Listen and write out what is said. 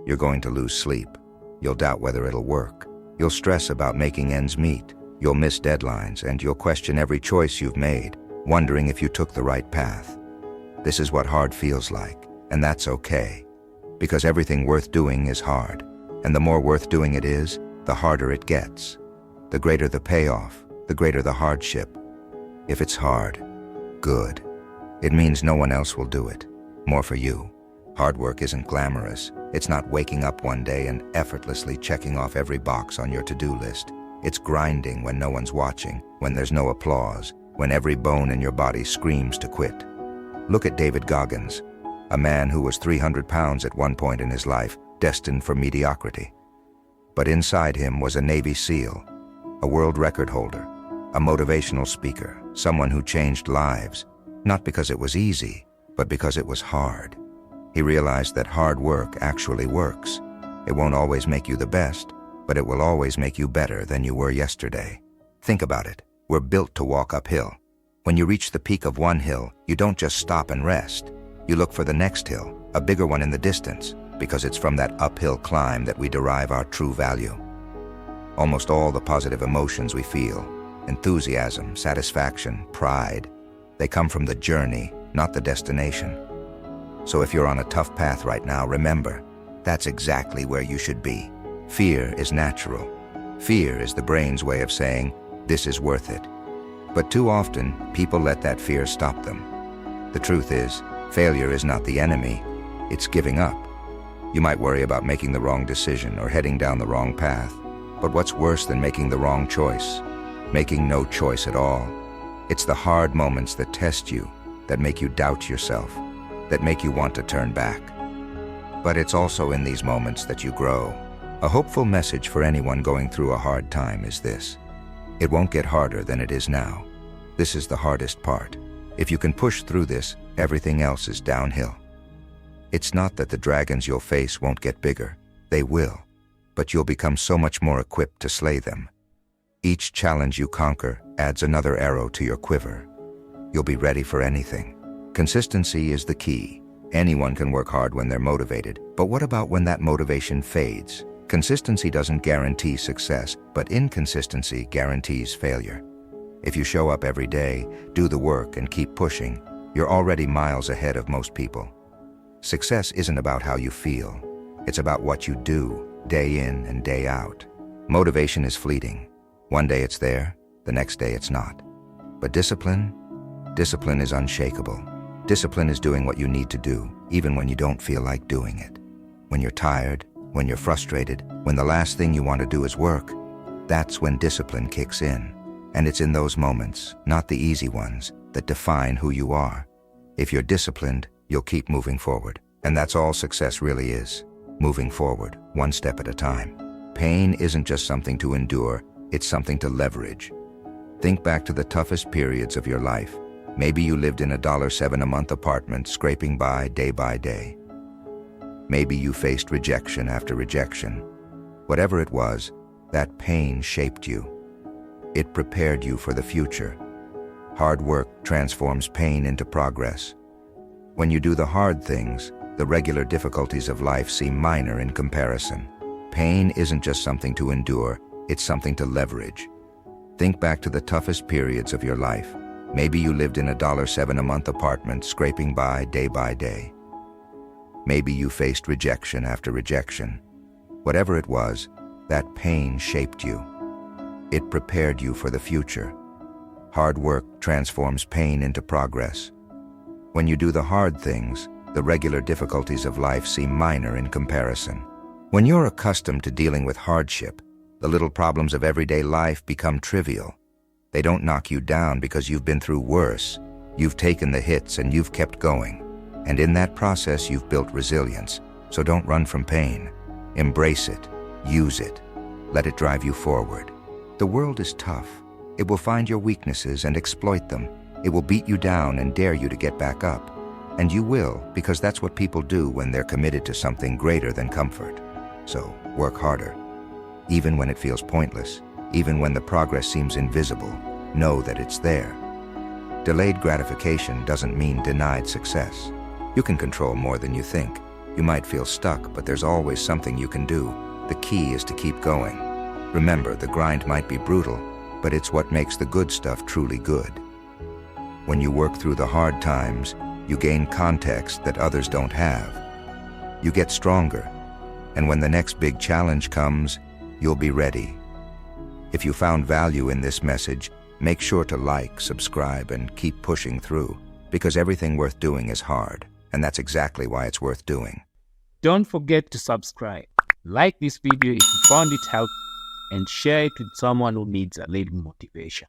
You're going to lose sleep. You'll doubt whether it'll work. You'll stress about making ends meet. You'll miss deadlines, and you'll question every choice you've made, wondering if you took the right path. This is what hard feels like, and that's okay. Because everything worth doing is hard, and the more worth doing it is, the harder it gets. The greater the payoff, the greater the hardship. If it's hard, good. It means no one else will do it. More for you. Hard work isn't glamorous. It's not waking up one day and effortlessly checking off every box on your to-do list. It's grinding when no one's watching, when there's no applause, when every bone in your body screams to quit. Look at David Goggins, a man who was 300 pounds at one point in his life, destined for mediocrity. But inside him was a Navy SEAL, a world record holder, a motivational speaker, someone who changed lives, not because it was easy, but because it was hard. He realized that hard work actually works. It won't always make you the best, but it will always make you better than you were yesterday. Think about it. We're built to walk uphill. When you reach the peak of one hill, you don't just stop and rest. You look for the next hill, a bigger one in the distance, because it's from that uphill climb that we derive our true value. Almost all the positive emotions we feel, enthusiasm, satisfaction, pride, they come from the journey, not the destination. So if you're on a tough path right now, remember, that's exactly where you should be. Fear is natural. Fear is the brain's way of saying, this is worth it. But too often, people let that fear stop them. The truth is, failure is not the enemy, it's giving up. You might worry about making the wrong decision or heading down the wrong path, but what's worse than making the wrong choice? Making no choice at all. It's the hard moments that test you, that make you doubt yourself, that make you want to turn back. But it's also in these moments that you grow. A hopeful message for anyone going through a hard time is this: it won't get harder than it is now. This is the hardest part. If you can push through this, everything else is downhill. It's not that the dragons you'll face won't get bigger. They will. But you'll become so much more equipped to slay them. Each challenge you conquer adds another arrow to your quiver. You'll be ready for anything. Consistency is the key. Anyone can work hard when they're motivated, but what about when that motivation fades? Consistency doesn't guarantee success, but inconsistency guarantees failure. If you show up every day, do the work, and keep pushing, you're already miles ahead of most people. Success isn't about how you feel. It's about what you do, day in and day out. Motivation is fleeting. One day it's there, the next day it's not. But discipline is unshakable. Discipline is doing what you need to do, even when you don't feel like doing it. When you're tired, when you're frustrated, when the last thing you want to do is work, that's when discipline kicks in. And it's in those moments, not the easy ones, that define who you are. If you're disciplined, you'll keep moving forward. And that's all success really is, moving forward, one step at a time. Pain isn't just something to endure, it's something to leverage. Think back to the toughest periods of your life. Maybe you lived in a $7 a month apartment, scraping by day. Maybe you faced rejection after rejection. Whatever it was, that pain shaped you. It prepared you for the future. Hard work transforms pain into progress. When you do the hard things, the regular difficulties of life seem minor in comparison. Pain isn't just something to endure, it's something to leverage. Think back to the toughest periods of your life. Maybe you lived in a $7 a month apartment, scraping by day. Maybe you faced rejection after rejection. Whatever it was, that pain shaped you. It prepared you for the future. Hard work transforms pain into progress. When you do the hard things, the regular difficulties of life seem minor in comparison. When you're accustomed to dealing with hardship, the little problems of everyday life become trivial. They don't knock you down because you've been through worse. You've taken the hits and you've kept going. And in that process, you've built resilience. So don't run from pain. Embrace it. Use it. Let it drive you forward. The world is tough. It will find your weaknesses and exploit them. It will beat you down and dare you to get back up. And you will, because that's what people do when they're committed to something greater than comfort. So work harder. Even when it feels pointless, even when the progress seems invisible, know that it's there. Delayed gratification doesn't mean denied success. You can control more than you think. You might feel stuck, but there's always something you can do. The key is to keep going. Remember, the grind might be brutal, but it's what makes the good stuff truly good. When you work through the hard times, you gain context that others don't have. You get stronger, and when the next big challenge comes, you'll be ready. If you found value in this message, make sure to like, subscribe, and keep pushing through, because everything worth doing is hard, and that's exactly why it's worth doing. Don't forget to subscribe, like this video if you found it helpful, and share it with someone who needs a little motivation.